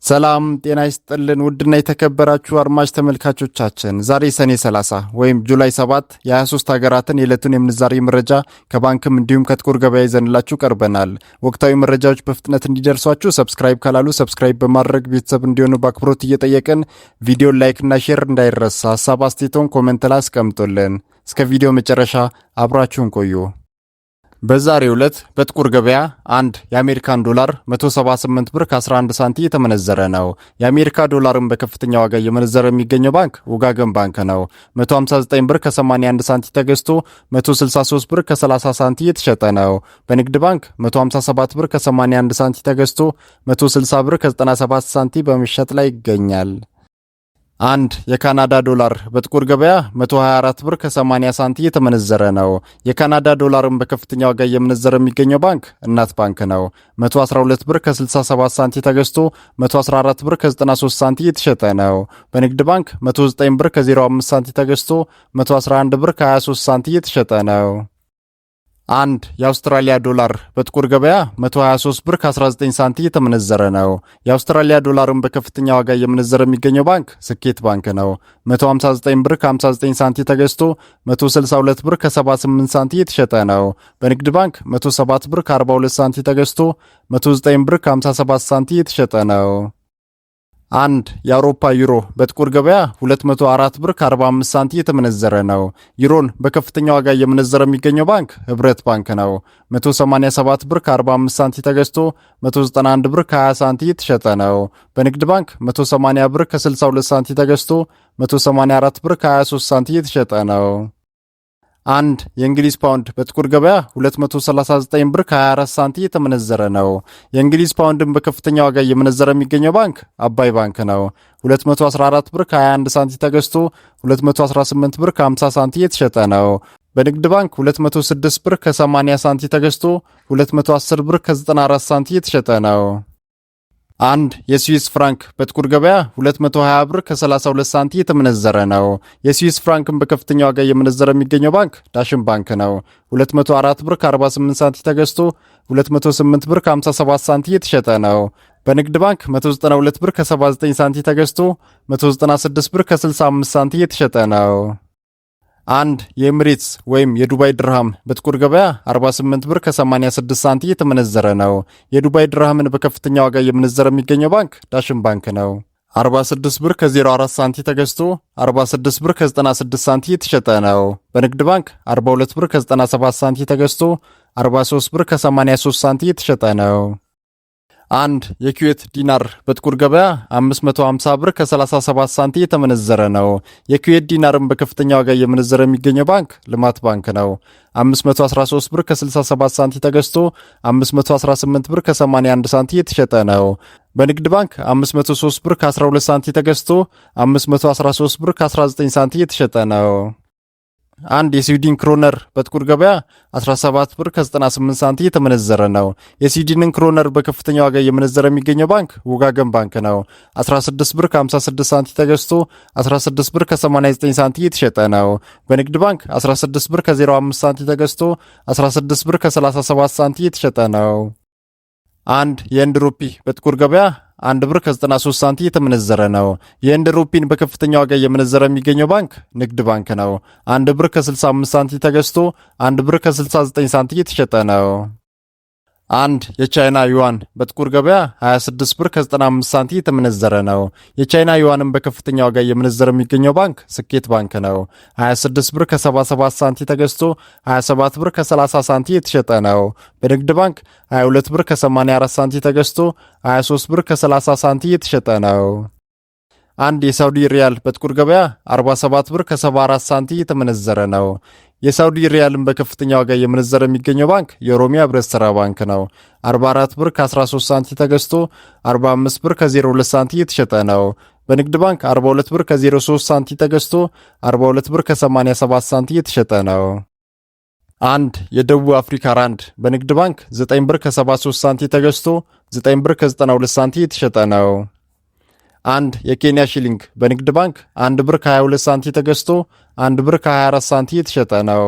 ሰላም ጤና ይስጥልን ውድና የተከበራችሁ አድማጭ ተመልካቾቻችን ዛሬ ሰኔ 30 ወይም ጁላይ 7 የ23 ሀገራትን የዕለቱን የምንዛሬ መረጃ ከባንክም እንዲሁም ከጥቁር ገበያ ይዘንላችሁ ቀርበናል። ወቅታዊ መረጃዎች በፍጥነት እንዲደርሷችሁ ሰብስክራይብ ካላሉ ሰብስክራይብ በማድረግ ቤተሰብ እንዲሆኑ በአክብሮት እየጠየቅን ቪዲዮን ላይክ እና ሼር እንዳይረሳ፣ ሐሳብ አስተያየቶን ኮሜንት ላይ አስቀምጡልን። እስከ ቪዲዮ መጨረሻ አብራችሁን ቆዩ። በዛሬው ዕለት በጥቁር ገበያ አንድ የአሜሪካን ዶላር 178 ብር ከ11 ሳንቲ የተመነዘረ ነው። የአሜሪካ ዶላርን በከፍተኛ ዋጋ እየመነዘረ የሚገኘው ባንክ ወጋገን ባንክ ነው። 159 ብር ከ81 ሳንቲ ተገዝቶ 163 ብር ከ30 ሳንቲ የተሸጠ ነው። በንግድ ባንክ 157 ብር ከ81 ሳንቲ ተገዝቶ 160 ብር ከ97 ሳንቲ በመሸጥ ላይ ይገኛል። አንድ የካናዳ ዶላር በጥቁር ገበያ 124 ብር ከ80 ሳንቲ የተመነዘረ ነው። የካናዳ ዶላርን በከፍተኛ ዋጋ እየመነዘረ የሚገኘው ባንክ እናት ባንክ ነው። 112 ብር ከ67 ሳንቲ ተገዝቶ 114 ብር ከ93 ሳንቲ የተሸጠ ነው። በንግድ ባንክ 109 ብር ከ05 ሳንቲ ተገዝቶ 111 ብር ከ23 ሳንቲ የተሸጠ ነው። አንድ የአውስትራሊያ ዶላር በጥቁር ገበያ 123 ብር ከ19 ሳንቲ የተመነዘረ ነው። የአውስትራሊያ ዶላርን በከፍተኛ ዋጋ እየመነዘረ የሚገኘው ባንክ ስኬት ባንክ ነው። 159 ብር ከ59 ሳንቲ ተገዝቶ 162 ብር ከ78 ሳንቲ የተሸጠ ነው። በንግድ ባንክ 107 ብር ከ42 ሳንቲ ተገዝቶ 109 ብር ከ57 ሳንቲ የተሸጠ ነው። አንድ የአውሮፓ ዩሮ በጥቁር ገበያ 204 ብር ከ45 ሳንቲ የተመነዘረ ነው። ዩሮን በከፍተኛ ዋጋ እየመነዘረ የሚገኘው ባንክ ህብረት ባንክ ነው። 187 ብር ከ45 ሳንቲ ተገዝቶ 191 ብር ከ20 ሳንቲ የተሸጠ ነው። በንግድ ባንክ 180 ብር ከ62 ሳንቲ ተገዝቶ 184 ብር ከ23 ሳንቲ የተሸጠ ነው። አንድ የእንግሊዝ ፓውንድ በጥቁር ገበያ 239 ብር ከ24 ሳንቲ የተመነዘረ ነው። የእንግሊዝ ፓውንድን በከፍተኛ ዋጋ እየመነዘረ የሚገኘው ባንክ አባይ ባንክ ነው። 214 ብር ከ21 ሳንቲ ተገዝቶ 218 ብር ከ50 ሳንቲ የተሸጠ ነው። በንግድ ባንክ 206 ብር ከ80 ሳንቲ ተገዝቶ 210 ብር ከ94 ሳንቲ የተሸጠ ነው። አንድ የስዊስ ፍራንክ በጥቁር ገበያ 220 ብር ከ32 ሳንቲ የተመነዘረ ነው። የስዊስ ፍራንክን በከፍተኛ ዋጋ እየመነዘረ የሚገኘው ባንክ ዳሽን ባንክ ነው። 204 ብር ከ48 ሳንቲ ተገዝቶ 208 ብር ከ57 ሳንቲ የተሸጠ ነው። በንግድ ባንክ 192 ብር ከ79 ሳንቲ ተገዝቶ 196 ብር ከ65 ሳንቲ የተሸጠ ነው። አንድ የኤምሬትስ ወይም የዱባይ ድርሃም በጥቁር ገበያ 48 ብር ከ86 ሳንቲ የተመነዘረ ነው። የዱባይ ድርሃምን በከፍተኛ ዋጋ እየመነዘረ የሚገኘው ባንክ ዳሽን ባንክ ነው። 46 ብር ከ04 ሳንቲ ተገዝቶ 46 ብር ከ96 ሳንቲ የተሸጠ ነው። በንግድ ባንክ 42 ብር ከ97 ሳንቲ ተገዝቶ 43 ብር ከ83 ሳንቲ የተሸጠ ነው። አንድ የኩዌት ዲናር በጥቁር ገበያ 550 ብር ከ37 ሳንቲ የተመነዘረ ነው። የኩዌት ዲናርን በከፍተኛ ዋጋ እየመነዘረ የሚገኘው ባንክ ልማት ባንክ ነው። 513 ብር ከ67 ሳንቲ ተገዝቶ 518 ብር ከ81 ሳንቲ የተሸጠ ነው። በንግድ ባንክ 503 ብር ከ12 ሳንቲ ተገዝቶ 513 ብር ከ19 ሳንቲ የተሸጠ ነው። አንድ የስዊድን ክሮነር በጥቁር ገበያ 17 ብር ከ98 ሳንቲ የተመነዘረ ነው። የስዊድንን ክሮነር በከፍተኛ ዋጋ እየመነዘረ የሚገኘው ባንክ ወጋገን ባንክ ነው። 16 ብር ከ56 ሳንቲ ተገዝቶ 16 ብር ከ89 ሳንቲ የተሸጠ ነው። በንግድ ባንክ 16 ብር ከ05 ሳንቲ ተገዝቶ 16 ብር ከ37 ሳንቲ የተሸጠ ነው። አንድ የህንድ ሩፒ በጥቁር ገበያ 1 ብር ከ93 ሳንቲ የተመነዘረ ነው። የህንድ ሩፒን በከፍተኛ ዋጋ እየመነዘረ የሚገኘው ባንክ ንግድ ባንክ ነው። 1 ብር ከ65 ሳንቲ ተገዝቶ 1 ብር ከ69 ሳንቲ የተሸጠ ነው። አንድ የቻይና ዩዋን በጥቁር ገበያ 26 ብር ከ95 ሳንቲ የተመነዘረ ነው። የቻይና ዩዋንን በከፍተኛ ዋጋ እየመነዘረ የሚገኘው ባንክ ስኬት ባንክ ነው። 26 ብር ከ77 ሳንቲ ተገዝቶ 27 ብር ከ30 ሳንቲ የተሸጠ ነው። በንግድ ባንክ 22 ብር ከ84 ሳንቲ ተገዝቶ 23 ብር ከ30 ሳንቲ የተሸጠ ነው። አንድ የሳውዲ ሪያል በጥቁር ገበያ 47 ብር ከ74 ሳንቲ የተመነዘረ ነው። የሳውዲ ሪያልን በከፍተኛ ዋጋ እየመነዘረ የሚገኘው ባንክ የኦሮሚያ ህብረት ሥራ ባንክ ነው። 44 ብር ከ13 ሳንቲ ተገዝቶ 45 ብር ከ02 ሳንቲ የተሸጠ ነው። በንግድ ባንክ 42 ብር ከ03 ሳንቲ ተገዝቶ 42 ብር ከ87 ሳንቲ የተሸጠ ነው። አንድ የደቡብ አፍሪካ ራንድ በንግድ ባንክ 9 ብር ከ73 ሳንቲ ተገዝቶ 9 ብር ከ92 ሳንቲ የተሸጠ ነው። አንድ የኬንያ ሺሊንግ በንግድ ባንክ 1 ብር ከ22 ሳንቲ ተገዝቶ 1 ብር ከ24 ሳንቲ የተሸጠ ነው።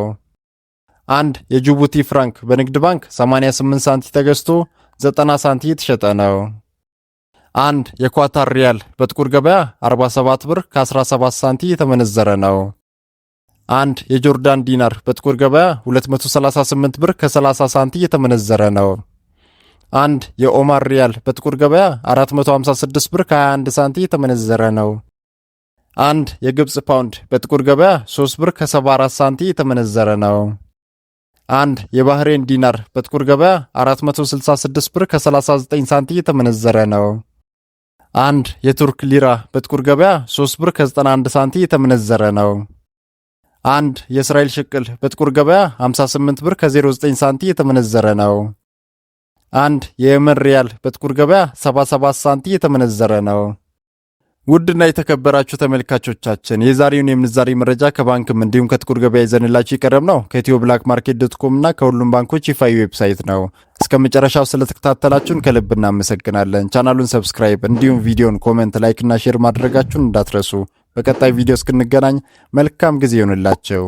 አንድ የጅቡቲ ፍራንክ በንግድ ባንክ 88 ሳንቲ ተገዝቶ 90 ሳንቲ የተሸጠ ነው። አንድ የኳታር ሪያል በጥቁር ገበያ 47 ብር ከ17 ሳንቲ እየተመነዘረ ነው። አንድ የጆርዳን ዲናር በጥቁር ገበያ 238 ብር ከ30 ሳንቲ እየተመነዘረ ነው። አንድ የኦማር ሪያል በጥቁር ገበያ 456 ብር ከ21 ሳንቲ እየተመነዘረ ነው። አንድ የግብጽ ፓውንድ በጥቁር ገበያ 3 ብር ከ74 ሳንቲ እየተመነዘረ ነው። አንድ የባህሬን ዲናር በጥቁር ገበያ 466 ብር ከ39 ሳንቲ እየተመነዘረ ነው። አንድ የቱርክ ሊራ በጥቁር ገበያ 3 ብር ከ91 ሳንቲ እየተመነዘረ ነው። አንድ የእስራኤል ሽቅል በጥቁር ገበያ 58 ብር ከ09 ሳንቲ እየተመነዘረ ነው። አንድ የየመን ሪያል በጥቁር ገበያ 77 ሳንቲ እየተመነዘረ ነው። ውድና የተከበራችሁ ተመልካቾቻችን የዛሬውን የምንዛሬ መረጃ ከባንክም እንዲሁም ከጥቁር ገበያ ይዘንላችሁ ይቀርብ ነው ከኢትዮ ብላክ ማርኬት .com እና ከሁሉም ባንኮች ይፋዊ ዌብሳይት ነው። እስከ መጨረሻው ስለተከታተላችሁን ከልብ እናመሰግናለን። ቻናሉን ሰብስክራይብ እንዲሁም ቪዲዮን ኮሜንት፣ ላይክ እና ሼር ማድረጋችሁን እንዳትረሱ። በቀጣይ ቪዲዮ እስክንገናኝ መልካም ጊዜ ይሁንላችሁ።